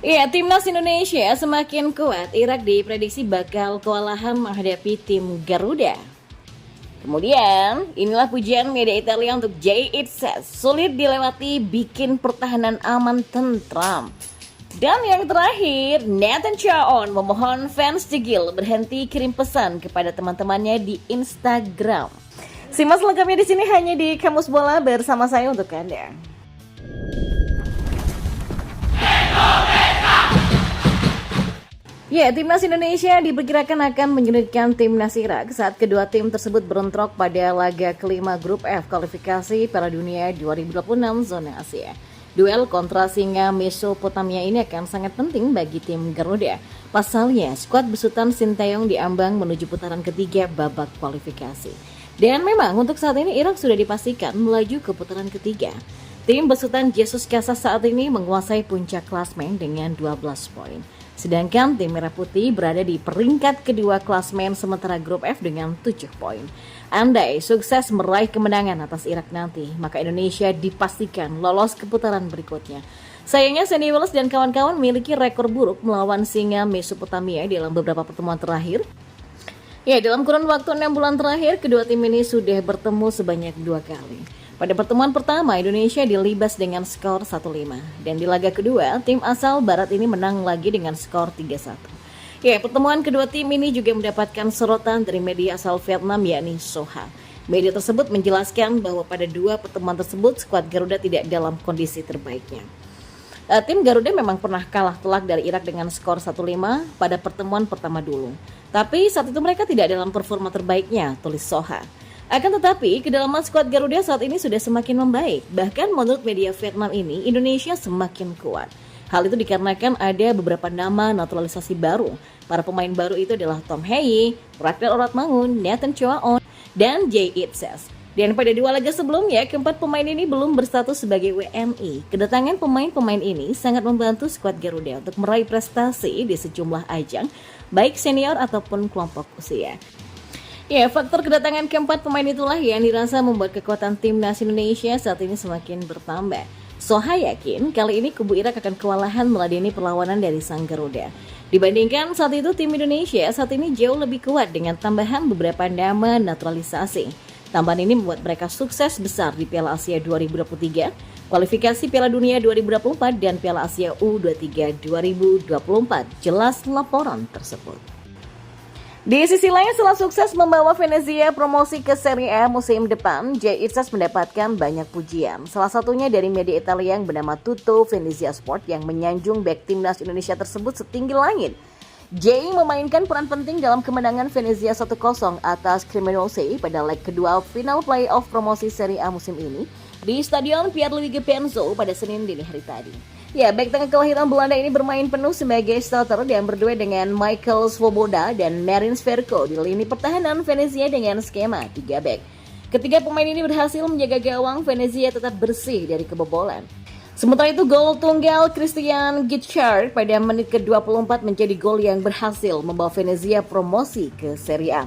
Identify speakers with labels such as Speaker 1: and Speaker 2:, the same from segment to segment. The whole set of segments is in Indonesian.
Speaker 1: Iya, timnas Indonesia semakin kuat. Irak diprediksi bakal kewalahan menghadapi tim Garuda. Kemudian, inilah pujian media Italia untuk Jay Itzes. Sulit dilewati, bikin pertahanan aman tentram. Dan yang terakhir, Nathan Chaon memohon fans Cegil berhenti kirim pesan kepada teman-temannya di Instagram. Simak selengkapnya di sini hanya di Kamus Bola bersama saya untuk Anda. Ya, timnas Indonesia diperkirakan akan menyulitkan timnas Irak saat kedua tim tersebut berontrok pada laga kelima grup F kualifikasi Piala Dunia 2026 zona Asia. Duel kontra singa Mesopotamia ini akan sangat penting bagi tim Garuda. Pasalnya, skuad besutan Sinteyong diambang menuju putaran ketiga babak kualifikasi. Dan memang untuk saat ini Irak sudah dipastikan melaju ke putaran ketiga. Tim besutan Jesus Casas saat ini menguasai puncak klasmen dengan 12 poin. Sedangkan tim Merah Putih berada di peringkat kedua klasmen sementara grup F dengan 7 poin. Andai sukses meraih kemenangan atas Irak nanti, maka Indonesia dipastikan lolos ke putaran berikutnya. Sayangnya Sandy Wells dan kawan-kawan memiliki rekor buruk melawan singa Mesopotamia dalam beberapa pertemuan terakhir. Ya, dalam kurun waktu 6 bulan terakhir, kedua tim ini sudah bertemu sebanyak 2 kali. Pada pertemuan pertama, Indonesia dilibas dengan skor 1-5. Dan di laga kedua, tim asal Barat ini menang lagi dengan skor 3-1. Ya, pertemuan kedua tim ini juga mendapatkan sorotan dari media asal Vietnam yakni Soha. Media tersebut menjelaskan bahwa pada dua pertemuan tersebut, skuad Garuda tidak dalam kondisi terbaiknya. Tim Garuda memang pernah kalah telak dari Irak dengan skor 1-5 pada pertemuan pertama dulu. Tapi saat itu mereka tidak dalam performa terbaiknya, tulis Soha. Akan tetapi, kedalaman skuad Garuda saat ini sudah semakin membaik. Bahkan menurut media Vietnam ini, Indonesia semakin kuat. Hal itu dikarenakan ada beberapa nama naturalisasi baru. Para pemain baru itu adalah Tom Heye, Ragnar Oratmangun, Nathan Chaon, dan Jay Itzes. Dan pada dua laga sebelumnya, keempat pemain ini belum berstatus sebagai WNI. Kedatangan pemain-pemain ini sangat membantu skuad Garuda untuk meraih prestasi di sejumlah ajang, baik senior ataupun kelompok usia. Ya, faktor kedatangan keempat pemain itulah yang dirasa membuat kekuatan timnas Indonesia saat ini semakin bertambah. Soha yakin kali ini kubu Irak akan kewalahan meladeni perlawanan dari sang Garuda. Dibandingkan saat itu tim Indonesia saat ini jauh lebih kuat dengan tambahan beberapa nama naturalisasi. Tambahan ini membuat mereka sukses besar di Piala Asia 2023, kualifikasi Piala Dunia 2024 dan Piala Asia U23 2024. Jelas laporan tersebut. Di sisi lain, setelah sukses membawa Venezia promosi ke Serie A musim depan, Jay Itzes mendapatkan banyak pujian. Salah satunya dari media Italia yang bernama Tutto Venezia Sport yang menyanjung bek timnas Indonesia tersebut setinggi langit. Jay memainkan peran penting dalam kemenangan Venezia 1-0 atas Cremonese pada leg kedua final playoff promosi Serie A musim ini di Stadion Pierluigi Penzo pada Senin dini hari tadi. Ya, bek tengah kelahiran Belanda ini bermain penuh sebagai starter dan berdua dengan Michael Svoboda dan Marin Sverko di lini pertahanan Venezia dengan skema 3 bek. Ketiga pemain ini berhasil menjaga gawang Venezia tetap bersih dari kebobolan. Sementara itu, gol tunggal Christian Gitschard pada menit ke-24 menjadi gol yang berhasil membawa Venezia promosi ke Serie A.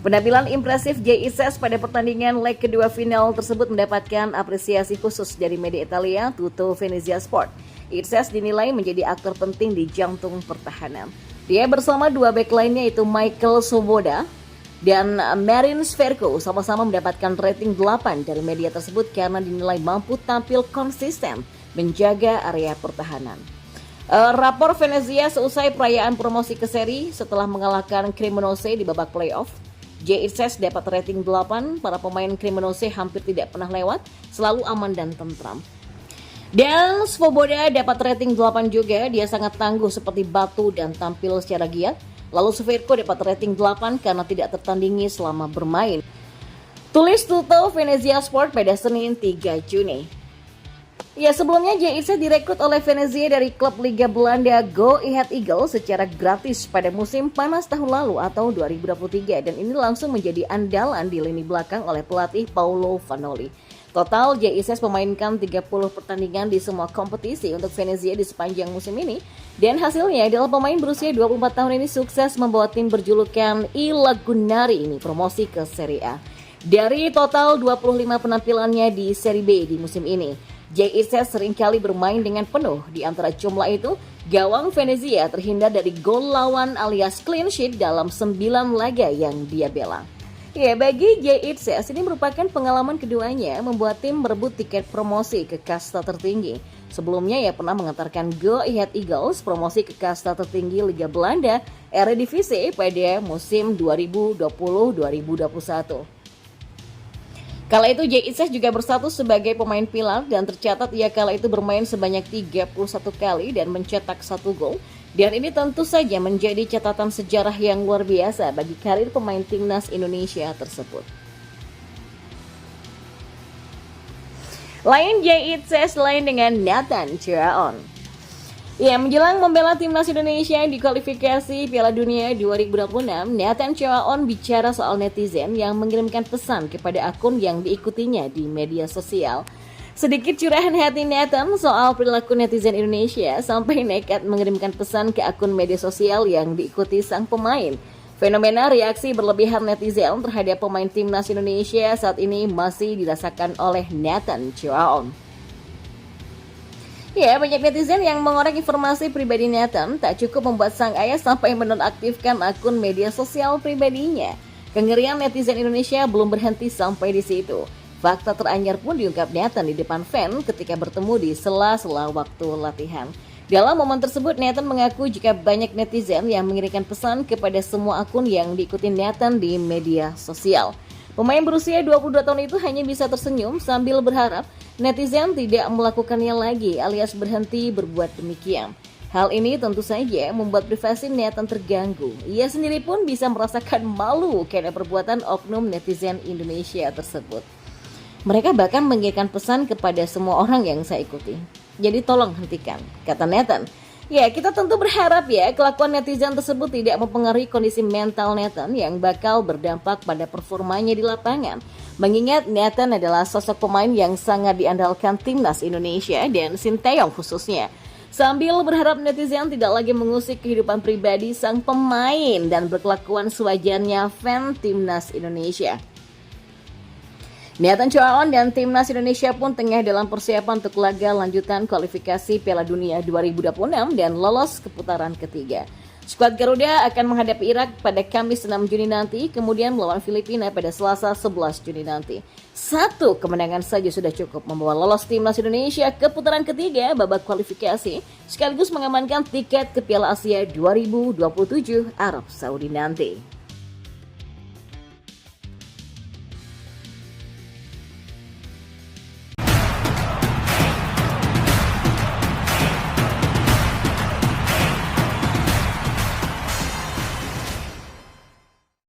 Speaker 1: Penampilan impresif Jay Itzes pada pertandingan leg kedua final tersebut mendapatkan apresiasi khusus dari media Italia Tutto Venezia Sport. Itzes dinilai menjadi aktor penting di jantung pertahanan. Dia bersama dua bek lainnya yaitu Michael Svoboda dan Marin Sverko sama-sama mendapatkan rating 8 dari media tersebut karena dinilai mampu tampil konsisten menjaga area pertahanan. Rapor Venezia seusai perayaan promosi ke seri setelah mengalahkan Cremonese di babak playoff. Jay Itzes dapat rating 8, para pemain Cremonese hampir tidak pernah lewat, selalu aman dan tentram. Dan Svoboda dapat rating 8 juga, dia sangat tangguh seperti batu dan tampil secara giat. Lalu Sverko dapat rating 8 karena tidak tertandingi selama bermain. Tulis Tutto Venezia Sport pada Senin 3 Juni. Ya, sebelumnya Jay Itzes direkrut oleh Venezia dari klub Liga Belanda Go Ahead Eagles secara gratis pada musim panas tahun lalu atau 2023 dan ini langsung menjadi andalan di lini belakang oleh pelatih Paulo Vanoli. Total Jay Itzes memainkan 30 pertandingan di semua kompetisi untuk Venezia di sepanjang musim ini dan hasilnya adalah pemain berusia 24 tahun ini sukses membawa tim berjulukan I Lagunari ini promosi ke Serie A. Dari total 25 penampilannya di Serie B di musim ini, Jay Itzes seringkali bermain dengan penuh. Di antara jumlah itu, Gawang Venezia terhindar dari gol lawan alias clean sheet dalam 9 laga yang dia bela. Ya, bagi Jay Itzes ini merupakan pengalaman keduanya membuat tim merebut tiket promosi ke kasta tertinggi. Sebelumnya ia pernah mengantarkan Go Ahead Eagles promosi ke kasta tertinggi Liga Belanda Eredivisie pada musim 2020-2021. Kala itu Jay Itzes juga berstatus sebagai pemain pilar dan tercatat ia kala itu bermain sebanyak 31 kali dan mencetak 1 gol. Dan ini tentu saja menjadi catatan sejarah yang luar biasa bagi karir pemain timnas Indonesia tersebut. Lain Jay Itzes lain dengan Nathan Choaon. Ya, menjelang membela timnas Indonesia di kualifikasi Piala Dunia 2026, Nathan Choaon bicara soal netizen yang mengirimkan pesan kepada akun yang diikutinya di media sosial. Sedikit curahan hati Nathan soal perilaku netizen Indonesia sampai nekat mengirimkan pesan ke akun media sosial yang diikuti sang pemain. Fenomena reaksi berlebihan netizen terhadap pemain timnas Indonesia saat ini masih dirasakan oleh Nathan Choaon. Ya, banyak netizen yang mengorek informasi pribadi Nathan tak cukup membuat sang ayah sampai menonaktifkan akun media sosial pribadinya. Kengerian netizen Indonesia belum berhenti sampai di situ. Fakta teranyar pun diungkap Nathan di depan fan ketika bertemu di sela-sela waktu latihan. Dalam momen tersebut, Nathan mengaku jika banyak netizen yang mengirimkan pesan kepada semua akun yang diikuti Nathan di media sosial. Pemain berusia 22 tahun itu hanya bisa tersenyum sambil berharap netizen tidak melakukannya lagi alias berhenti berbuat demikian. Hal ini tentu saja membuat privasi Nathan terganggu. Ia sendiri pun bisa merasakan malu karena perbuatan oknum netizen Indonesia tersebut. Mereka bahkan mengirimkan pesan kepada semua orang yang saya ikuti. Jadi tolong hentikan, kata Nathan. Ya, kita tentu berharap ya kelakuan netizen tersebut tidak mempengaruhi kondisi mental Nathan yang bakal berdampak pada performanya di lapangan. Mengingat Nathan adalah sosok pemain yang sangat diandalkan timnas Indonesia dan Sinteyong khususnya. Sambil berharap netizen tidak lagi mengusik kehidupan pribadi sang pemain dan berkelakuan sewajarnya fan timnas Indonesia. Nathan Choaon dan timnas Indonesia pun tengah dalam persiapan untuk laga lanjutan kualifikasi Piala Dunia 2026 dan lolos ke putaran ketiga. Skuad Garuda akan menghadapi Irak pada Kamis 6 Juni nanti, kemudian melawan Filipina pada Selasa 11 Juni nanti. Satu kemenangan saja sudah cukup membawa lolos timnas Indonesia ke putaran ketiga babak kualifikasi, sekaligus mengamankan tiket ke Piala Asia 2027 Arab Saudi nanti.